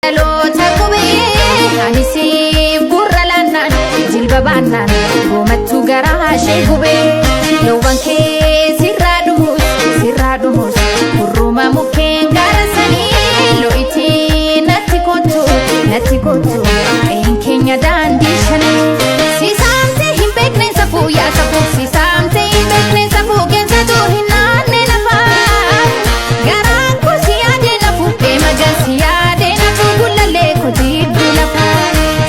Dhaloota gubee ani siif gurra laannaan jilba baannaan goomattuu garaa ishee gubee loowwan kee sirraa dhumus gurruma mukkeen gaarasanii loo'itii natti kottu qe'een keenya daandii shanii siisaamtee hin beekne safuu yaa safuu siisaamtee hin beekne safuu geessatu hin naanne lafaa garaan kun si yaadee nafu deemagan si yaadee nafu gullallee kotiiddu lafaa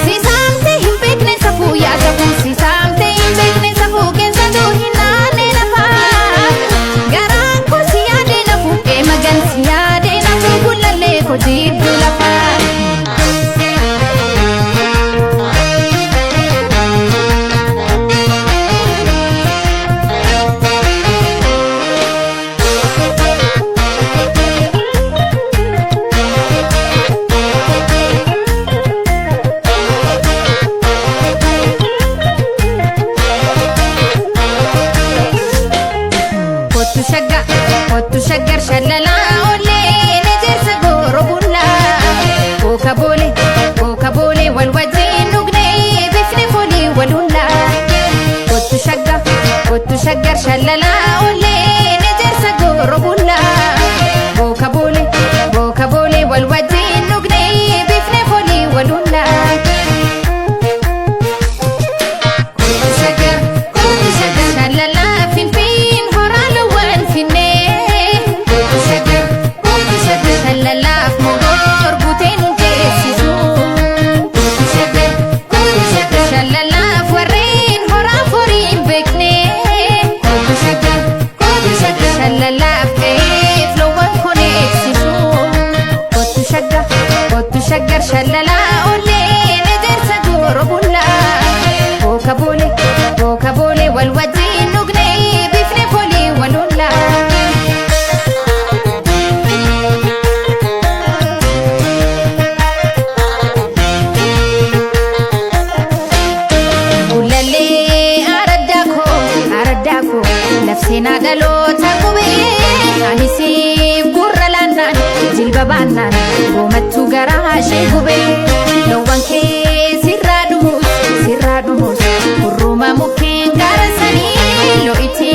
siisaamtee hin beekne safuu yaa safuu siisaamtee hin beekne safuu geessatu hin naanne lafaa garaan kun si yaadee nafu deemagan si yaadee nafu gullallee kotiiddu lafaa. Kottu shaggar shallalaa ollee ni jirsa gooroo bullaa kooka boolee wal wajjin dhugnee bifni foolii wal hullaa kottu shaggar shallalaa ollee ni jirsa gooroo bullaa kooka boolee wal wajjin dhugnee bifni foolii wal hullaa. Shaggar shallalaa ollee ni jirsa gooroo bullaa kooka boolee wal wajjin dhugnee bifni foolii wal hullaa. Gullallee araddaa koo labseenaa dhaloota gubee ani siif gurra laannaan jilba baannaan goomattuu garaa ishee gubee loowwan kee sirraa dhumus gurruma mukkeen gaarasanii loo'itii